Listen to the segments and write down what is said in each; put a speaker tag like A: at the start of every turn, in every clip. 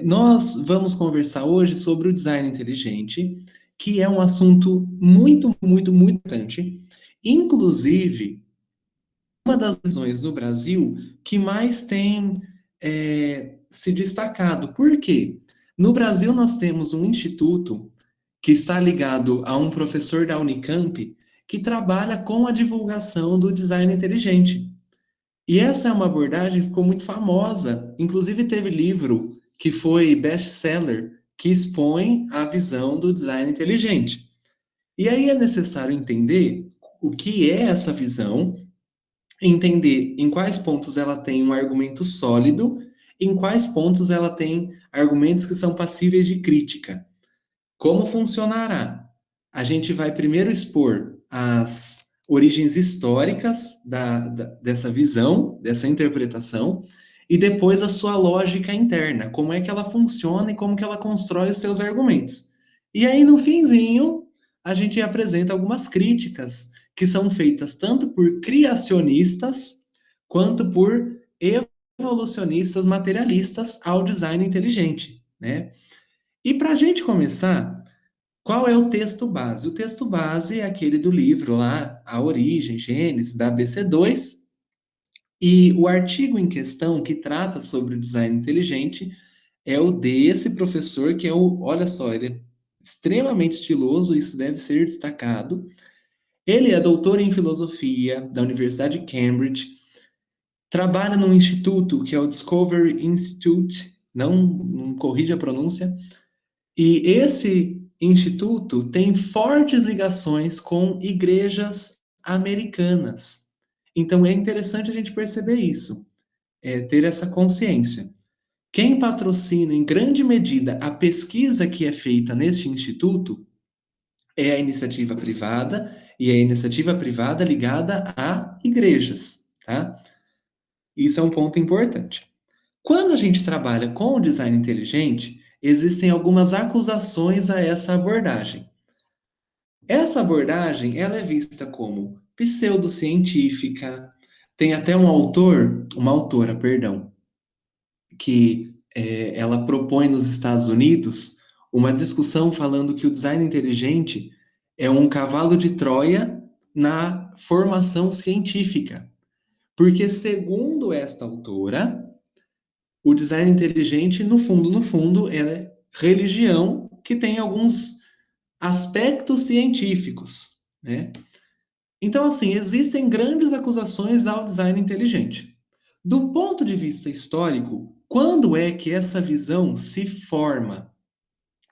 A: Nós vamos conversar hoje sobre o design inteligente, que é um assunto muito, muito, muito importante. Inclusive, uma das visões no Brasil que mais tem se destacado. Por quê? No Brasil, nós temos um instituto que está ligado a um professor da Unicamp que trabalha com a divulgação do design inteligente. E essa é uma abordagem que ficou muito famosa. Inclusive, teve livro que foi best-seller que expõe a visão do design inteligente. E aí é necessário entender o que é essa visão, entender em quais pontos ela tem um argumento sólido, em quais pontos ela tem argumentos que são passíveis de crítica. Como funcionará? A gente vai primeiro expor as origens históricas dessa visão, dessa interpretação, e depois a sua lógica interna, como é que ela funciona e como que ela constrói os seus argumentos. E aí, no finzinho, a gente apresenta algumas críticas que são feitas tanto por criacionistas quanto por evolucionistas materialistas ao design inteligente, né? E para a gente começar, qual é o texto base? O texto base é aquele do livro lá, A Origem, Gênesis, da ABC2, e o artigo em questão que trata sobre o design inteligente é o desse professor, que é olha só, ele é extremamente estiloso, isso deve ser destacado. Ele é doutor em filosofia da Universidade de Cambridge, trabalha num instituto que é o Discovery Institute, não corrija a pronúncia, e esse instituto tem fortes ligações com igrejas americanas. Então é interessante a gente perceber isso, ter essa consciência. Quem patrocina em grande medida a pesquisa que é feita neste instituto é a iniciativa privada, e é a iniciativa privada ligada a igrejas, tá? Isso é um ponto importante. Quando a gente trabalha com o design inteligente, existem algumas acusações a essa abordagem. Essa abordagem, ela é vista como pseudocientífica. Tem até uma autora, perdão, que ela propõe nos Estados Unidos uma discussão falando que o design inteligente é um cavalo de Troia na formação científica. Porque, segundo esta autora, o design inteligente, no fundo, é religião que tem alguns aspectos científicos, né? Então, assim, existem grandes acusações ao design inteligente. Do ponto de vista histórico, quando é que essa visão se forma?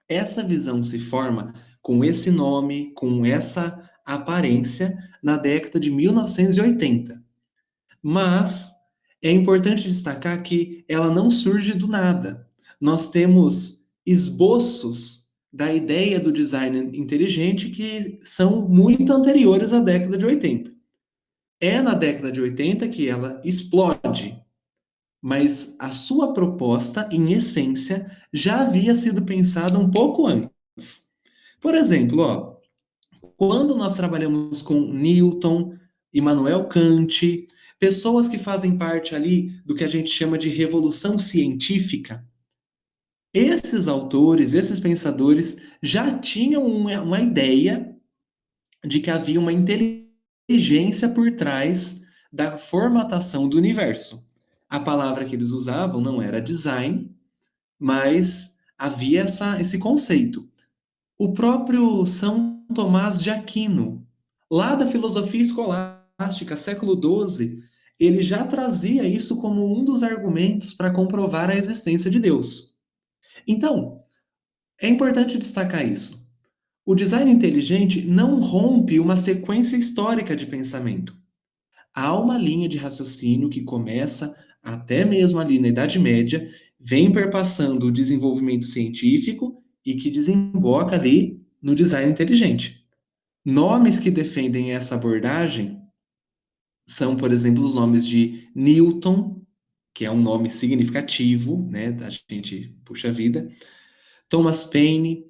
A: Essa visão se forma com esse nome, com essa aparência, na década de 1980. Mas é importante destacar que ela não surge do nada. Nós temos esboços da ideia do design inteligente que são muito anteriores à década de 80. É na década de 80 que ela explode, mas a sua proposta, em essência, já havia sido pensada um pouco antes. Por exemplo, ó, quando nós trabalhamos com Newton, Immanuel Kant, pessoas que fazem parte ali do que a gente chama de revolução científica, esses autores, esses pensadores já tinham uma ideia de que havia uma inteligência por trás da formatação do universo. A palavra que eles usavam não era design, mas havia esse conceito. O próprio São Tomás de Aquino, lá da filosofia escolástica, século XII, ele já trazia isso como um dos argumentos para comprovar a existência de Deus. Então, é importante destacar isso. O design inteligente não rompe uma sequência histórica de pensamento. Há uma linha de raciocínio que começa até mesmo ali na Idade Média, vem perpassando o desenvolvimento científico e que desemboca ali no design inteligente. Nomes que defendem essa abordagem são, por exemplo, os nomes de Newton, que é um nome significativo, né, da gente, puxa vida, Thomas Paine,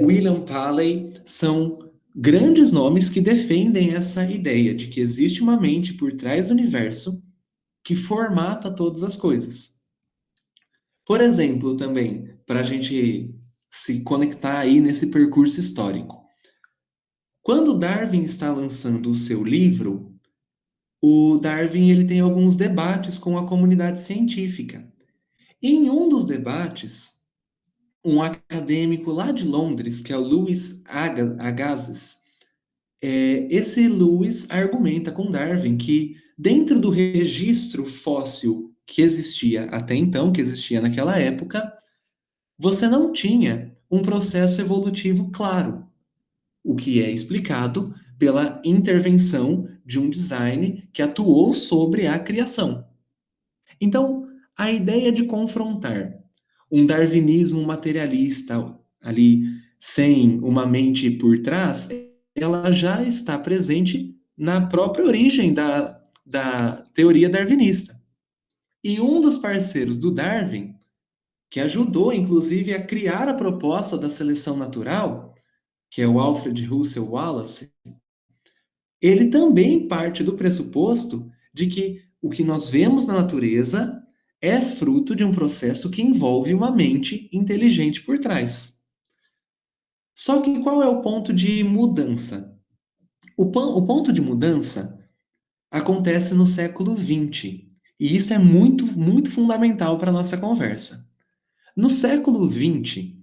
A: William Paley, são grandes nomes que defendem essa ideia de que existe uma mente por trás do universo que formata todas as coisas. Por exemplo, também, para a gente se conectar aí nesse percurso histórico. Quando Darwin está lançando o seu livro, o Darwin ele tem alguns debates com a comunidade científica. E em um dos debates, um acadêmico lá de Londres, que é o Louis Agassiz, esse Lewis argumenta com Darwin que dentro do registro fóssil que existia até então, que existia naquela época, você não tinha um processo evolutivo claro, o que é explicado pela intervenção de um design que atuou sobre a criação. Então, a ideia de confrontar um darwinismo materialista ali, sem uma mente por trás, ela já está presente na própria origem da teoria darwinista. E um dos parceiros do Darwin, que ajudou inclusive a criar a proposta da seleção natural, que é o Alfred Russel Wallace, ele também parte do pressuposto de que o que nós vemos na natureza é fruto de um processo que envolve uma mente inteligente por trás. Só que qual é o ponto de mudança? O ponto de mudança acontece no século XX, e isso é muito, muito fundamental para a nossa conversa. No século XX,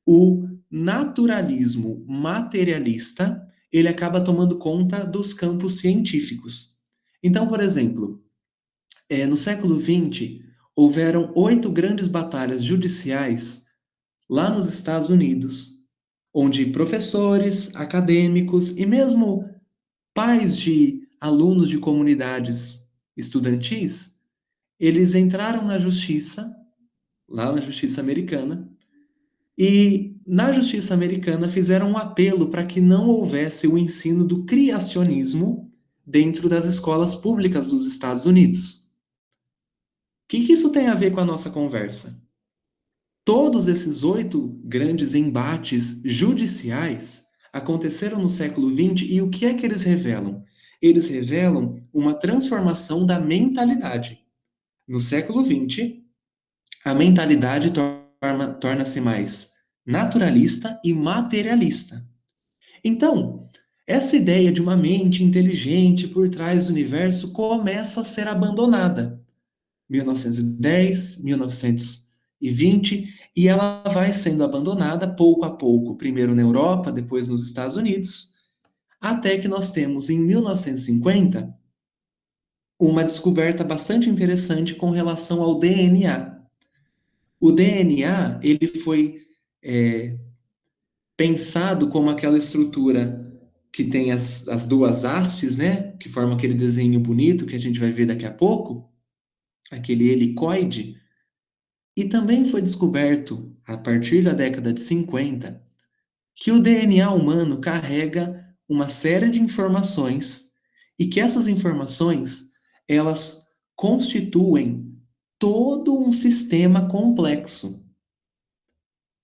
A: o naturalismo materialista ele acaba tomando conta dos campos científicos. Então, por exemplo, no século XX, houveram 8 grandes batalhas judiciais lá nos Estados Unidos, onde professores, acadêmicos e mesmo pais de alunos de comunidades estudantis, eles entraram na justiça, lá na justiça americana, e na justiça americana fizeram um apelo para que não houvesse o ensino do criacionismo dentro das escolas públicas dos Estados Unidos. O que isso tem a ver com a nossa conversa? Todos esses 8 grandes embates judiciais aconteceram no século XX e o que é que eles revelam? Eles revelam uma transformação da mentalidade. No século XX, a mentalidade torna-se mais naturalista e materialista. Então, essa ideia de uma mente inteligente por trás do universo começa a ser abandonada. 1910, 1920, e ela vai sendo abandonada pouco a pouco, primeiro na Europa, depois nos Estados Unidos, até que nós temos em 1950 uma descoberta bastante interessante com relação ao DNA. O DNA ele foi é, pensado como aquela estrutura que tem as duas hastes, né, que formam aquele desenho bonito que a gente vai ver daqui a pouco, aquele helicoide. E também foi descoberto, a partir da década de 50, que o DNA humano carrega uma série de informações e que essas informações, elas constituem todo um sistema complexo.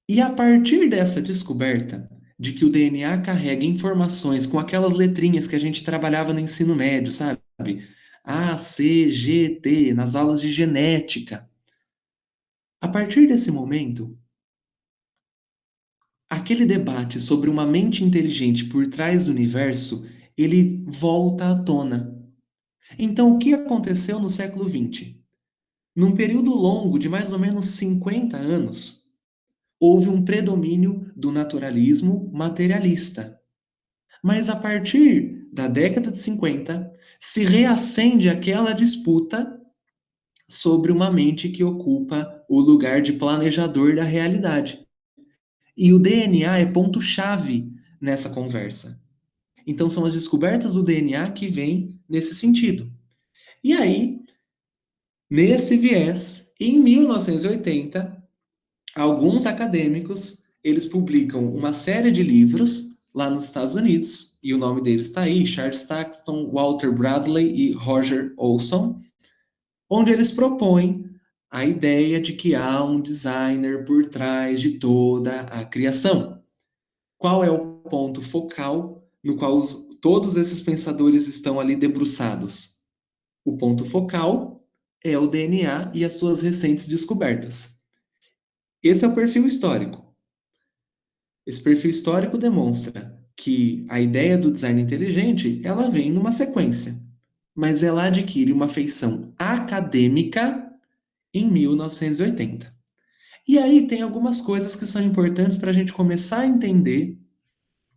A: E a partir dessa descoberta de que o DNA carrega informações com aquelas letrinhas que a gente trabalhava no ensino médio, sabe? A, C, G, T, nas aulas de genética. A partir desse momento, aquele debate sobre uma mente inteligente por trás do universo, ele volta à tona. Então, o que aconteceu no século XX? Num período longo de mais ou menos 50 anos, houve um predomínio do naturalismo materialista. Mas a partir da década de 50, se reacende aquela disputa sobre uma mente que ocupa o lugar de planejador da realidade. E o DNA é ponto-chave nessa conversa. Então, são as descobertas do DNA que vêm nesse sentido. E aí, nesse viés, em 1980, alguns acadêmicos eles publicam uma série de livros lá nos Estados Unidos, e o nome deles está aí, Charles Taxton, Walter Bradley e Roger Olson, onde eles propõem a ideia de que há um designer por trás de toda a criação. Qual é o ponto focal no qual todos esses pensadores estão ali debruçados? O ponto focal é o DNA e as suas recentes descobertas. Esse é o perfil histórico. Esse perfil histórico demonstra que a ideia do design inteligente, ela vem numa sequência, mas ela adquire uma feição acadêmica em 1980. E aí tem algumas coisas que são importantes para a gente começar a entender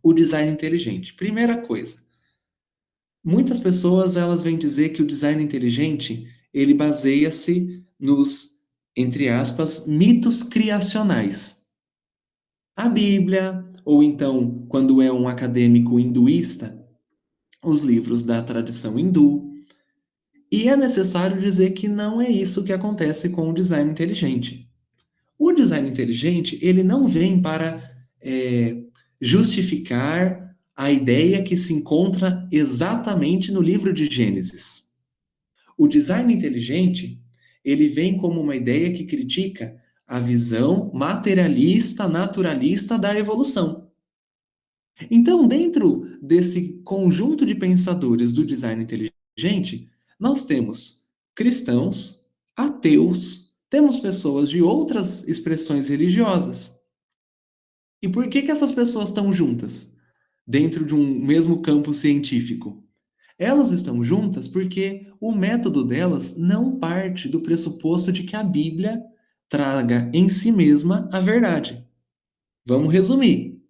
A: o design inteligente. Primeira coisa, muitas pessoas elas vêm dizer que o design inteligente ele baseia-se nos, entre aspas, mitos criacionais. A Bíblia, ou então, quando é um acadêmico hinduísta, os livros da tradição hindu. E é necessário dizer que não é isso que acontece com o design inteligente. O design inteligente, ele não vem para justificar a ideia que se encontra exatamente no livro de Gênesis. O design inteligente, ele vem como uma ideia que critica a visão materialista, naturalista da evolução. Então, dentro desse conjunto de pensadores do design inteligente, nós temos cristãos, ateus, temos pessoas de outras expressões religiosas. E por que essas pessoas estão juntas dentro de um mesmo campo científico? Elas estão juntas porque o método delas não parte do pressuposto de que a Bíblia traga em si mesma a verdade. Vamos resumir.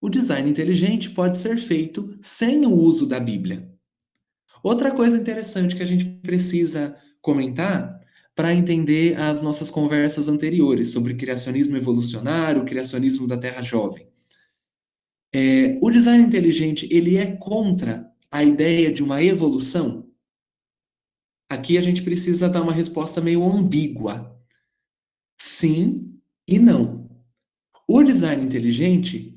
A: O design inteligente pode ser feito sem o uso da Bíblia. Outra coisa interessante que a gente precisa comentar para entender as nossas conversas anteriores sobre criacionismo evolucionário, criacionismo da Terra jovem. O design inteligente ele é contra a ideia de uma evolução? Aqui a gente precisa dar uma resposta meio ambígua. Sim e não. O design inteligente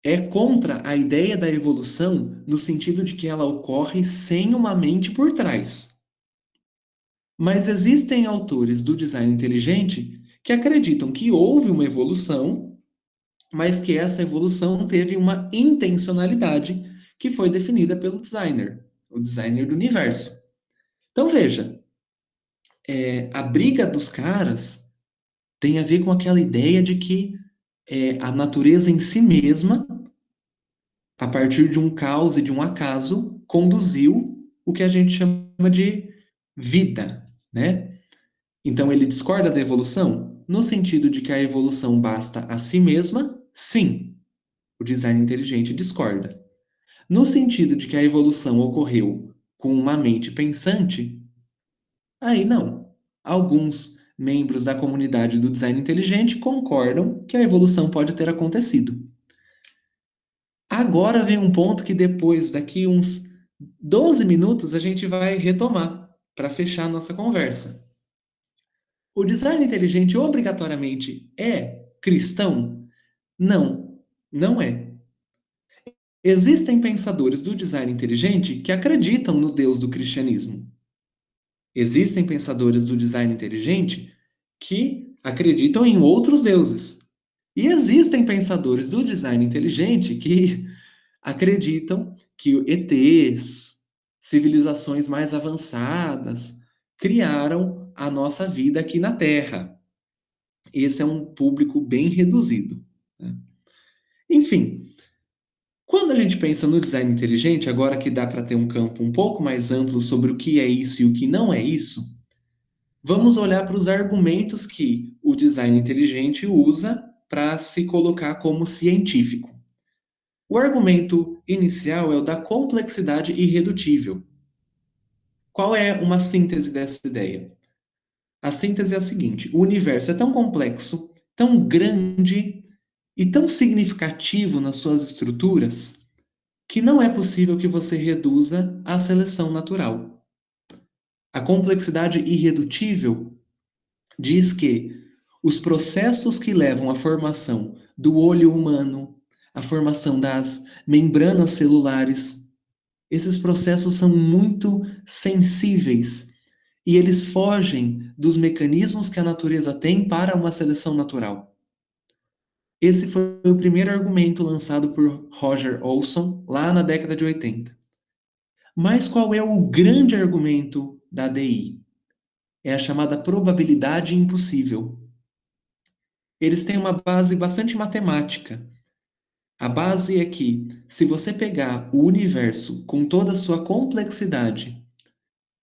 A: é contra a ideia da evolução no sentido de que ela ocorre sem uma mente por trás. Mas existem autores do design inteligente que acreditam que houve uma evolução, mas que essa evolução teve uma intencionalidade que foi definida pelo designer, o designer do universo. Então veja, a briga dos caras tem a ver com aquela ideia de que a natureza em si mesma, a partir de um caos e de um acaso, conduziu o que a gente chama de vida, né? Então ele discorda da evolução? No sentido de que a evolução basta a si mesma? Sim, o design inteligente discorda. No sentido de que a evolução ocorreu com uma mente pensante? Aí não. Alguns membros da comunidade do design inteligente concordam que a evolução pode ter acontecido. Agora vem um ponto que depois, daqui uns 12 minutos, a gente vai retomar para fechar a nossa conversa. O design inteligente obrigatoriamente é cristão? Não, não é. Existem pensadores do design inteligente que acreditam no Deus do cristianismo. Existem pensadores do design inteligente que acreditam em outros deuses. E existem pensadores do design inteligente que acreditam que ETs, civilizações mais avançadas, criaram a nossa vida aqui na Terra. Esse é um público bem reduzido, né? Enfim, quando a gente pensa no design inteligente, agora que dá para ter um campo um pouco mais amplo sobre o que é isso e o que não é isso, vamos olhar para os argumentos que o design inteligente usa para se colocar como científico. O argumento inicial é o da complexidade irredutível. Qual é uma síntese dessa ideia? A síntese é a seguinte: o universo é tão complexo, tão grande e tão significativo nas suas estruturas que não é possível que você reduza à seleção natural. A complexidade irredutível diz que os processos que levam à formação do olho humano, à formação das membranas celulares, esses processos são muito sensíveis e eles fogem dos mecanismos que a natureza tem para uma seleção natural. Esse foi o primeiro argumento lançado por Roger Olson lá na década de 80. Mas qual é o grande argumento da DI? É a chamada probabilidade impossível. eles têm uma base bastante matemática. A base é que, se você pegar o universo com toda a sua complexidade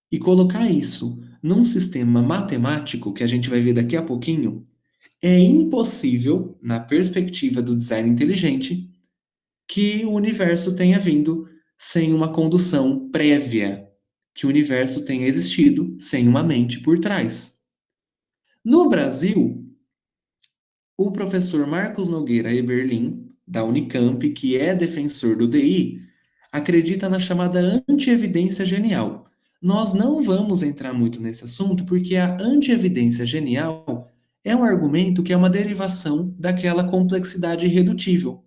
A: e colocar isso num sistema matemático, que a gente vai ver daqui a pouquinho, é impossível, na perspectiva do design inteligente, que o universo tenha vindo sem uma condução prévia, que o universo tenha existido sem uma mente por trás. No Brasil, o professor Marcos Nogueira Eberlin, da Unicamp, que é defensor do DI, acredita na chamada antievidência genial. Nós não vamos entrar muito nesse assunto porque a antievidência genial é um argumento que é uma derivação daquela complexidade irredutível.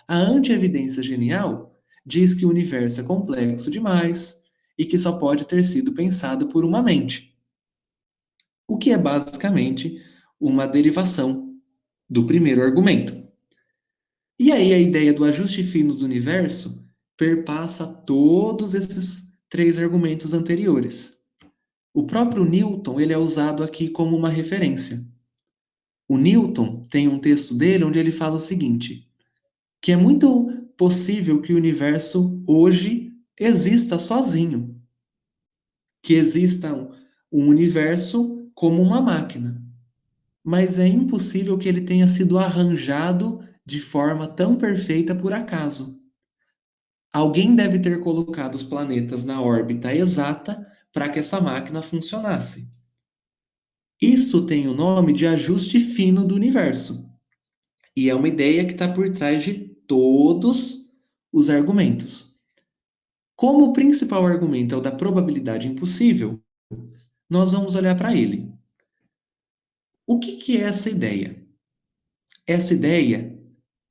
A: A antievidência genial diz que o universo é complexo demais e que só pode ter sido pensado por uma mente, o que é basicamente uma derivação do primeiro argumento. E aí a ideia do ajuste fino do universo perpassa todos esses três argumentos anteriores. O próprio Newton, ele é usado aqui como uma referência. O Newton tem um texto dele onde ele fala o seguinte, que é muito possível que o universo hoje exista sozinho, que exista um universo como uma máquina, mas é impossível que ele tenha sido arranjado de forma tão perfeita por acaso. Alguém deve ter colocado os planetas na órbita exata para que essa máquina funcionasse. Isso tem o nome de ajuste fino do universo, e é uma ideia que está por trás de todos os argumentos. Como o principal argumento é o da probabilidade impossível, nós vamos olhar para ele. O que é essa ideia? Essa ideia,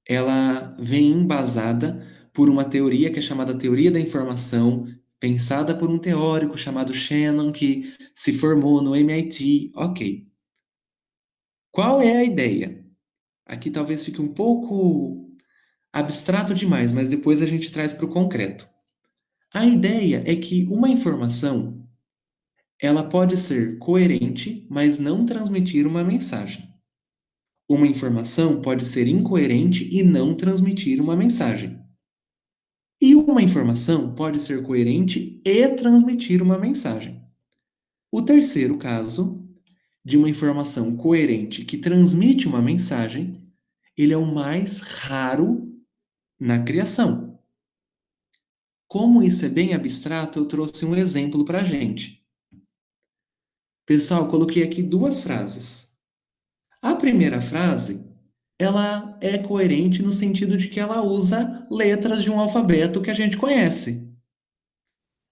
A: ela vem embasada por uma teoria que é chamada teoria da informação, pensada por um teórico chamado Shannon, que se formou no MIT. Ok. Qual é a ideia? Aqui talvez fique um pouco abstrato demais, mas depois a gente traz para o concreto. A ideia é que uma informação ela pode ser coerente, mas não transmitir uma mensagem. Uma informação pode ser incoerente e não transmitir uma mensagem. E uma informação pode ser coerente e transmitir uma mensagem. O terceiro caso, de uma informação coerente que transmite uma mensagem, ele é o mais raro na criação. Como isso é bem abstrato, eu trouxe um exemplo para a gente. Pessoal, coloquei aqui duas frases. A primeira frase, ela é coerente no sentido de que ela usa letras de um alfabeto que a gente conhece,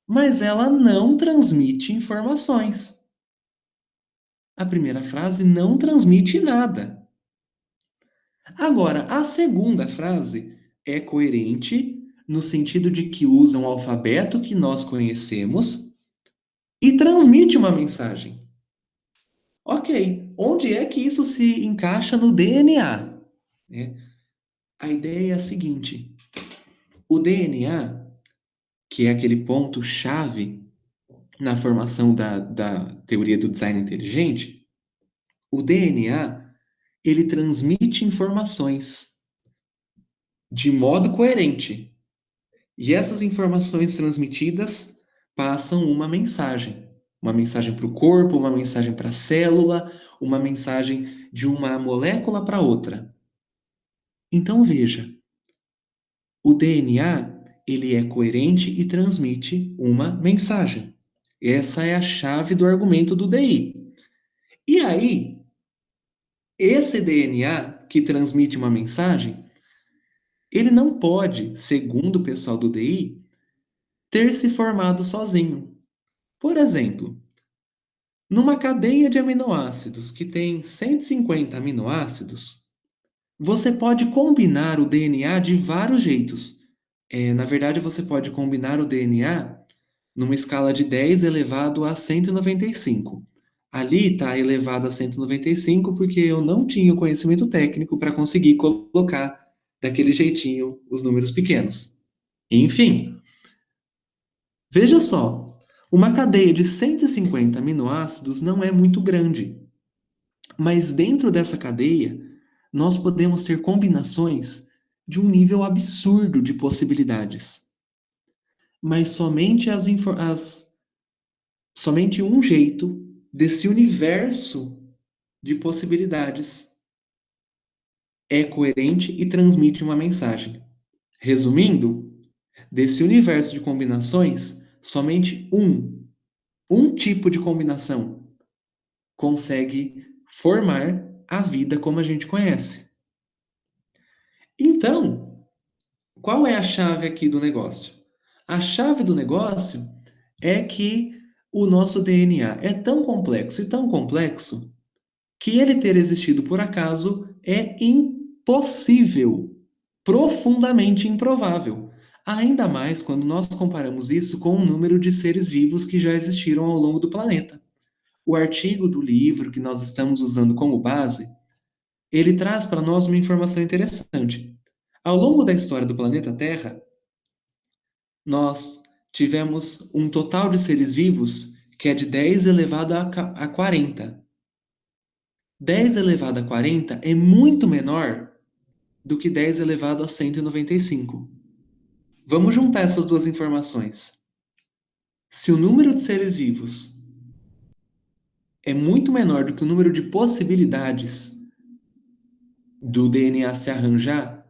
A: mas ela não transmite informações. A primeira frase não transmite nada. Agora, a segunda frase é coerente no sentido de que usa um alfabeto que nós conhecemos e transmite uma mensagem. Ok, onde é que isso se encaixa no DNA? Né? A ideia é a seguinte: o DNA, que é aquele ponto-chave na formação da teoria do design inteligente, o DNA, ele transmite informações de modo coerente. E essas informações transmitidas passam uma mensagem. Uma mensagem para o corpo, uma mensagem para a célula, uma mensagem de uma molécula para outra. Então veja, o DNA, ele é coerente e transmite uma mensagem. Essa é a chave do argumento do DI. E aí, esse DNA que transmite uma mensagem, ele não pode, segundo o pessoal do DI, ter se formado sozinho. Por exemplo, numa cadeia de aminoácidos que tem 150 aminoácidos, você pode combinar o DNA de vários jeitos. Na verdade, você pode combinar o DNA numa escala de 10 elevado a 195. Ali está elevado a 195 porque eu não tinha o conhecimento técnico para conseguir colocar daquele jeitinho os números pequenos. Enfim, veja só, uma cadeia de 150 aminoácidos não é muito grande, mas dentro dessa cadeia nós podemos ter combinações de um nível absurdo de possibilidades. Mas somente um jeito desse universo de possibilidades é coerente e transmite uma mensagem. Resumindo, desse universo de combinações, somente um tipo de combinação consegue formar a vida como a gente conhece. Então, qual é a chave aqui do negócio? A chave do negócio é que o nosso DNA é tão complexo e tão complexo que ele ter existido por acaso é impossível, profundamente improvável. Ainda mais quando nós comparamos isso com o número de seres vivos que já existiram ao longo do planeta. O artigo do livro que nós estamos usando como base, ele traz para nós uma informação interessante. Ao longo da história do planeta Terra, nós tivemos um total de seres vivos que é de 10 elevado a 40. 10 elevado a 40 é muito menor do que 10 elevado a 195. Vamos juntar essas duas informações. Se o número de seres vivos é muito menor do que o número de possibilidades do DNA se arranjar,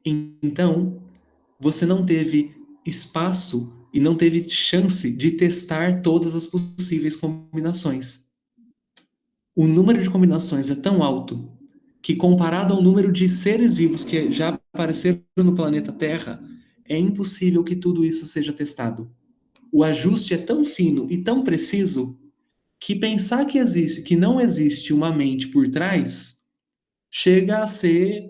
A: então você não teve espaço e não teve chance de testar todas as possíveis combinações. O número de combinações é tão alto que, comparado ao número de seres vivos que já apareceram no planeta Terra, é impossível que tudo isso seja testado. O ajuste é tão fino e tão preciso que pensar que não existe uma mente por trás chega a ser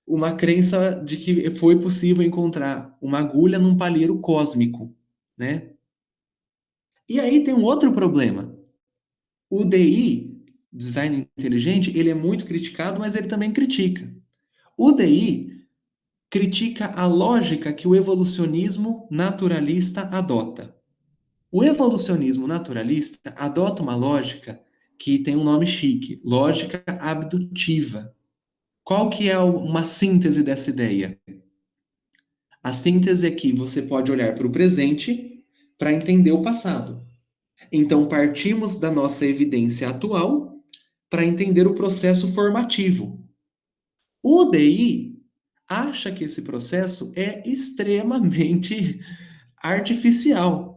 A: uma crença de que foi possível encontrar uma agulha num palheiro cósmico, né? E aí tem um outro problema. O DI, design inteligente, ele é muito criticado, mas ele também critica. O DI critica a lógica que o evolucionismo naturalista adota. O evolucionismo naturalista adota uma lógica que tem um nome chique, lógica abdutiva. Qual que é uma síntese dessa ideia? A síntese é que você pode olhar para o presente para entender o passado. Então, partimos da nossa evidência atual para entender o processo formativo. O DI acha que esse processo é extremamente artificial.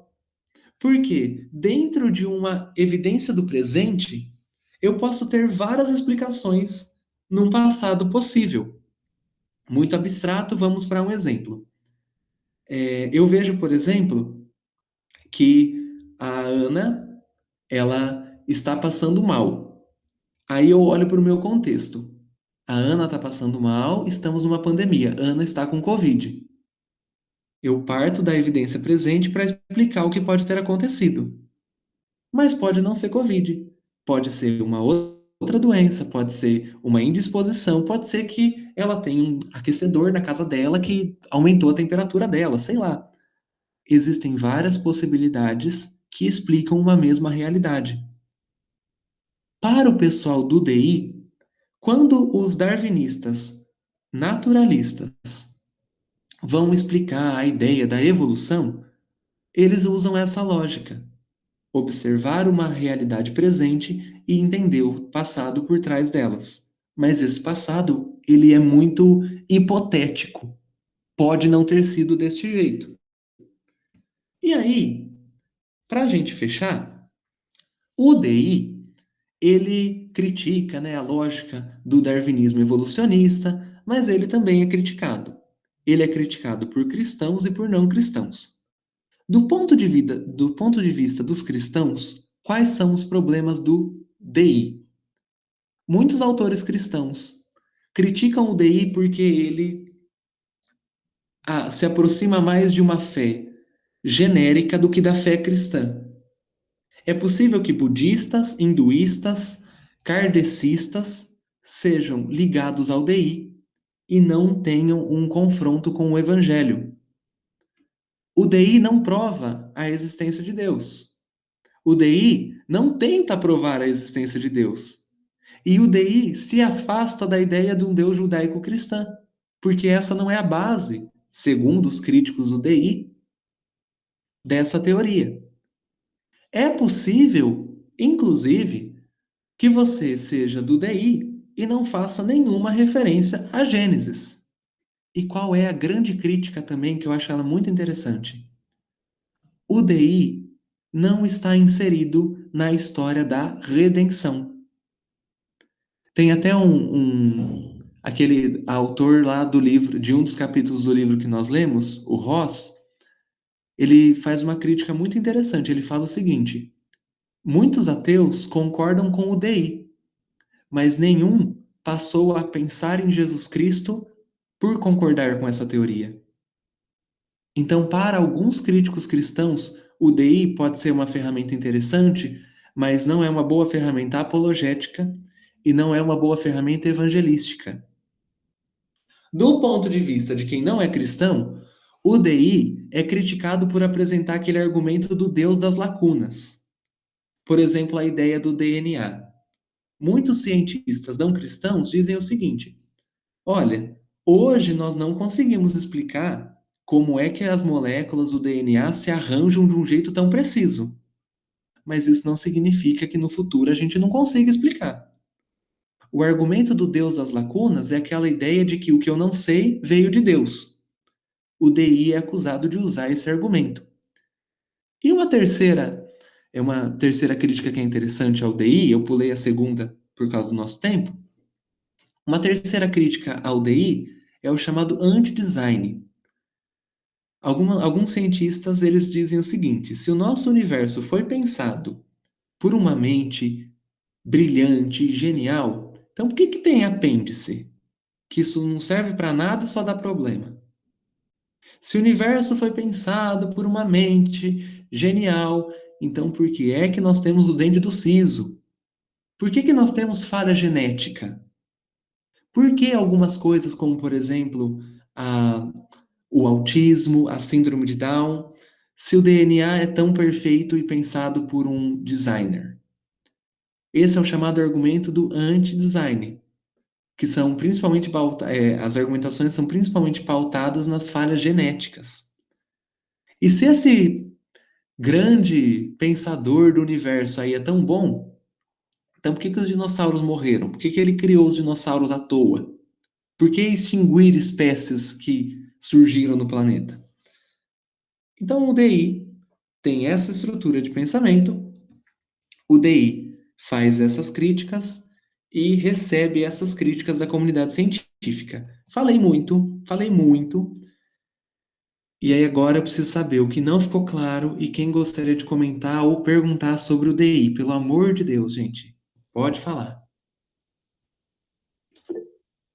A: Porque dentro de uma evidência do presente, eu posso ter várias explicações num passado possível. Muito abstrato, vamos para um exemplo. Eu vejo, por exemplo, que a Ana, ela está passando mal. Aí eu olho para o meu contexto. A Ana está passando mal, estamos numa pandemia. Ana está com Covid. Eu parto da evidência presente para explicar o que pode ter acontecido. Mas pode não ser Covid. Pode ser uma outra doença, pode ser uma indisposição, pode ser que ela tenha um aquecedor na casa dela que aumentou a temperatura dela, sei lá. Existem várias possibilidades que explicam uma mesma realidade. Para o pessoal do DI, quando os darwinistas naturalistas vão explicar a ideia da evolução, eles usam essa lógica. Observar uma realidade presente e entender o passado por trás delas. Mas esse passado, ele é muito hipotético. Pode não ter sido deste jeito. E aí, para a gente fechar, o DI, ele critica, né, a lógica do darwinismo evolucionista, mas ele também é criticado. Ele é criticado por cristãos e por não cristãos. Do ponto de vista dos cristãos, quais são os problemas do DI? Muitos autores cristãos criticam o DI porque ele se aproxima mais de uma fé genérica do que da fé cristã. É possível que budistas, hinduístas, kardecistas sejam ligados ao DI e não tenham um confronto com o evangelho. O DI não prova a existência de Deus. O DI não tenta provar a existência de Deus. E o DI se afasta da ideia de um Deus judaico-cristã, porque essa não é a base, segundo os críticos do DI, dessa teoria. É possível, inclusive, que você seja do DI e não faça nenhuma referência a Gênesis. E qual é a grande crítica também, que eu acho ela muito interessante? O DI não está inserido na história da redenção. Tem até aquele autor lá do livro, de um dos capítulos do livro que nós lemos, o Ross, ele faz uma crítica muito interessante. Ele fala o seguinte: muitos ateus concordam com o DI, mas nenhum passou a pensar em Jesus Cristo por concordar com essa teoria. Então, para alguns críticos cristãos, o DI pode ser uma ferramenta interessante, mas não é uma boa ferramenta apologética e não é uma boa ferramenta evangelística. Do ponto de vista de quem não é cristão, o DI é criticado por apresentar aquele argumento do Deus das lacunas. Por exemplo, a ideia do DNA. Muitos cientistas não cristãos dizem o seguinte: olha, hoje nós não conseguimos explicar como é que as moléculas do DNA se arranjam de um jeito tão preciso. Mas isso não significa que no futuro a gente não consiga explicar. O argumento do Deus das lacunas é aquela ideia de que o que eu não sei veio de Deus. O DI é acusado de usar esse argumento. E uma terceira crítica que é interessante ao DI, eu pulei a segunda por causa do nosso tempo. Uma terceira crítica ao DI é o chamado anti-design. Alguns cientistas eles dizem o seguinte: se o nosso universo foi pensado por uma mente brilhante, genial, então por que que tem apêndice? Que isso não serve para nada, só dá problema. Se o universo foi pensado por uma mente genial, então por que é que nós temos o dente do siso? Por que que nós temos falha genética? Por que algumas coisas, como por exemplo, a, o autismo, a síndrome de Down, se o DNA é tão perfeito e pensado por um designer? Esse é o chamado argumento do anti-design, que são principalmente as argumentações são principalmente pautadas nas falhas genéticas. E se esse grande pensador do universo aí é tão bom, então por que que os dinossauros morreram? Por que que ele criou os dinossauros à toa? Por que extinguir espécies que surgiram no planeta? Então o DI tem essa estrutura de pensamento, o DI faz essas críticas e recebe essas críticas da comunidade científica. Falei muito, e aí agora eu preciso saber o que não ficou claro e quem gostaria de comentar ou perguntar sobre o DI. Pelo amor de Deus, gente, pode falar.